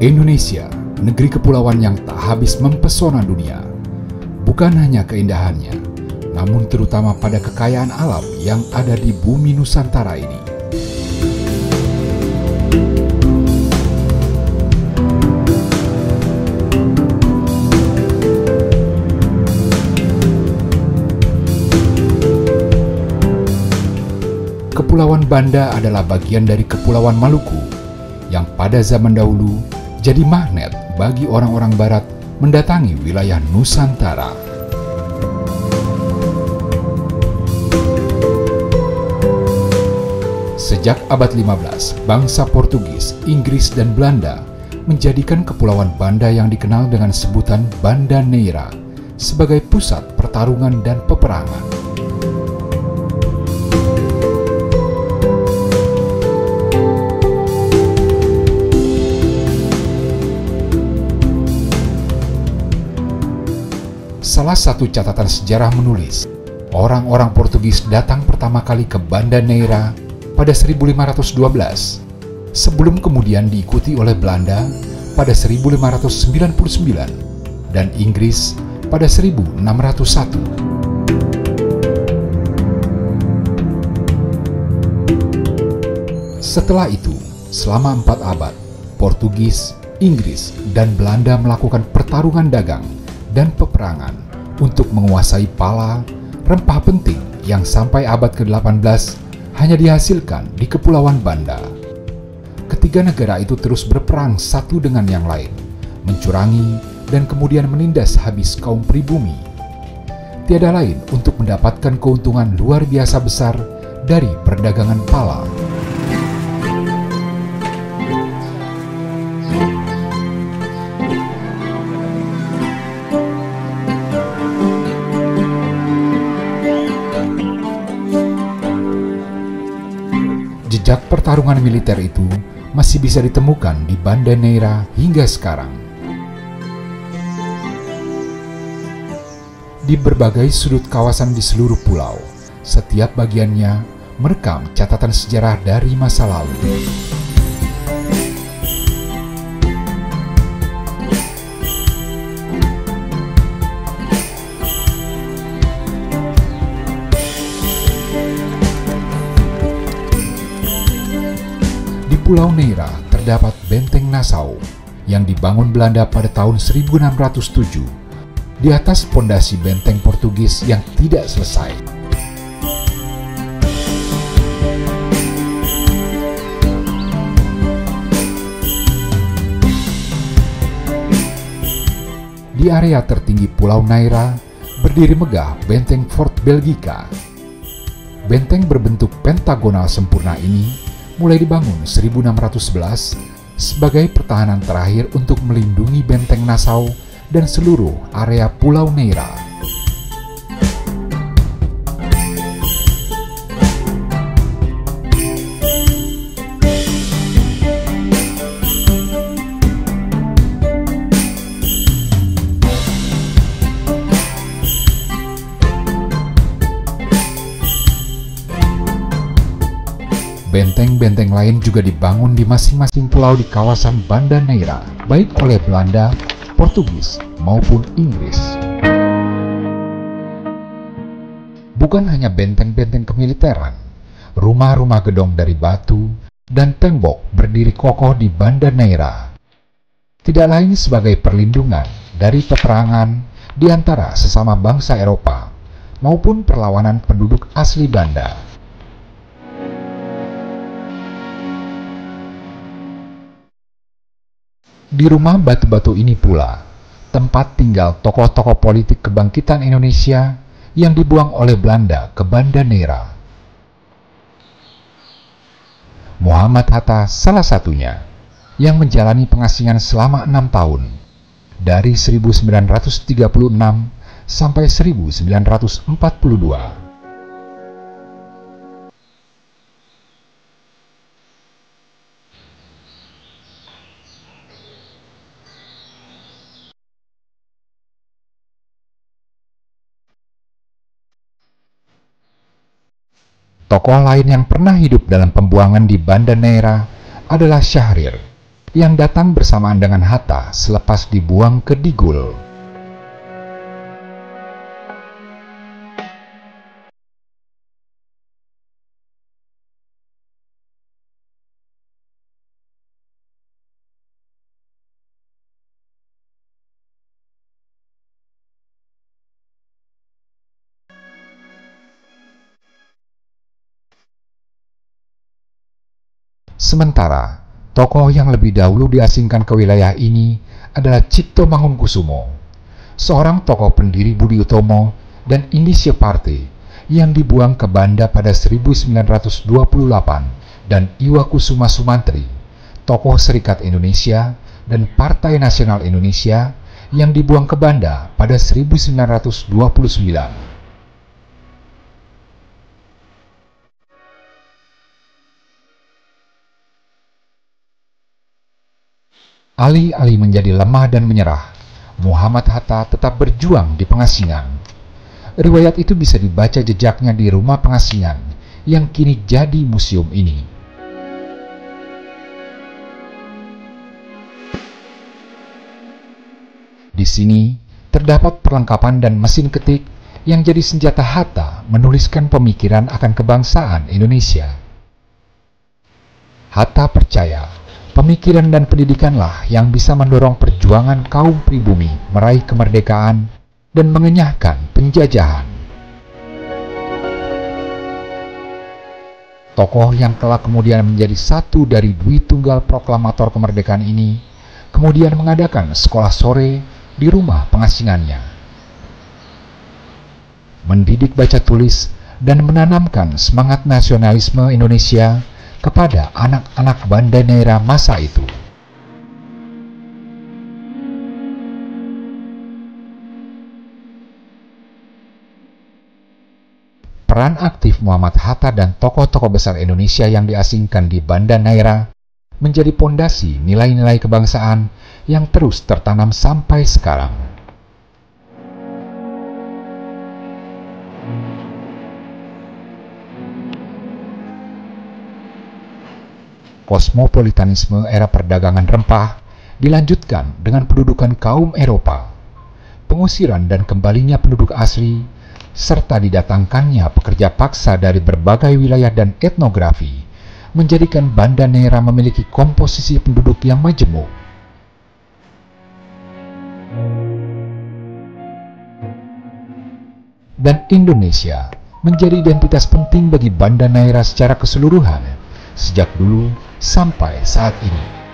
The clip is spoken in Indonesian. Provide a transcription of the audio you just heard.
Indonesia, negeri kepulauan yang tak habis mempesona dunia. Bukan hanya keindahannya, namun terutama pada kekayaan alam yang ada di bumi Nusantara ini. Kepulauan Banda adalah bagian dari Kepulauan Maluku yang pada zaman dahulu jadi magnet bagi orang-orang barat mendatangi wilayah Nusantara. Sejak abad 15, bangsa Portugis, Inggris, dan Belanda menjadikan Kepulauan Banda yang dikenal dengan sebutan Banda Neira sebagai pusat pertarungan dan peperangan. Salah satu catatan sejarah menulis, orang-orang Portugis datang pertama kali ke Banda Neira pada 1512, sebelum kemudian diikuti oleh Belanda pada 1599 dan Inggris pada 1601. Setelah itu, selama 4 abad, Portugis, Inggris, dan Belanda melakukan pertarungan dagang dan peperangan untuk menguasai pala, rempah penting yang sampai abad ke-18 hanya dihasilkan di Kepulauan Banda. Ketiga negara itu terus berperang satu dengan yang lain, mencurangi dan kemudian menindas habis kaum pribumi. Tiada lain untuk mendapatkan keuntungan luar biasa besar dari perdagangan pala. Jejak pertarungan militer itu masih bisa ditemukan di Banda Neira hingga sekarang. Di berbagai sudut kawasan di seluruh pulau, setiap bagiannya merekam catatan sejarah dari masa lalu. Pulau Neira terdapat Benteng Nassau yang dibangun Belanda pada tahun 1607 di atas pondasi benteng Portugis yang tidak selesai. Di area tertinggi Pulau Neira berdiri megah Benteng Fort Belgica. Benteng berbentuk pentagonal sempurna ini mulai dibangun 1611 sebagai pertahanan terakhir untuk melindungi Benteng Nassau dan seluruh area Pulau Neira. Benteng-benteng lain juga dibangun di masing-masing pulau di kawasan Banda Neira, baik oleh Belanda, Portugis, maupun Inggris. Bukan hanya benteng-benteng kemiliteran, rumah-rumah gedong dari batu dan tembok berdiri kokoh di Banda Neira. Tidak lain sebagai perlindungan dari peperangan di antara sesama bangsa Eropa maupun perlawanan penduduk asli Banda. Di rumah batu-batu ini pula, tempat tinggal tokoh-tokoh politik kebangkitan Indonesia yang dibuang oleh Belanda ke Banda Neira. Muhammad Hatta salah satunya, yang menjalani pengasingan selama 6 tahun, dari 1936 sampai 1942. Tokoh lain yang pernah hidup dalam pembuangan di Banda Neira adalah Syahrir, yang datang bersamaan dengan Hatta selepas dibuang ke Digul. Sementara, tokoh yang lebih dahulu diasingkan ke wilayah ini adalah Cipto Mangunkusumo, seorang tokoh pendiri Budi Utomo dan Indische Partij yang dibuang ke Banda pada 1928, dan Iwa Kusuma Sumantri, tokoh Serikat Indonesia dan Partai Nasional Indonesia yang dibuang ke Banda pada 1929. Alih-alih menjadi lemah dan menyerah, Muhammad Hatta tetap berjuang di pengasingan. Riwayat itu bisa dibaca jejaknya di rumah pengasingan yang kini jadi museum ini. Di sini terdapat perlengkapan dan mesin ketik yang jadi senjata Hatta menuliskan pemikiran akan kebangsaan Indonesia. Hatta percaya pemikiran dan pendidikanlah yang bisa mendorong perjuangan kaum pribumi meraih kemerdekaan dan mengenyahkan penjajahan. Tokoh yang kelak kemudian menjadi satu dari Dwi Tunggal Proklamator Kemerdekaan ini kemudian mengadakan sekolah sore di rumah pengasingannya. Mendidik baca tulis dan menanamkan semangat nasionalisme Indonesia kepada anak-anak Banda Neira masa itu. Peran aktif Muhammad Hatta dan tokoh-tokoh besar Indonesia yang diasingkan di Banda Neira menjadi pondasi nilai-nilai kebangsaan yang terus tertanam sampai sekarang. Kosmopolitanisme era perdagangan rempah dilanjutkan dengan pendudukan kaum Eropa, pengusiran dan kembalinya penduduk asli, serta didatangkannya pekerja paksa dari berbagai wilayah dan etnografi, menjadikan Banda Neira memiliki komposisi penduduk yang majemuk. Dan Indonesia menjadi identitas penting bagi Banda Neira secara keseluruhan, sejak dulu sampai saat ini.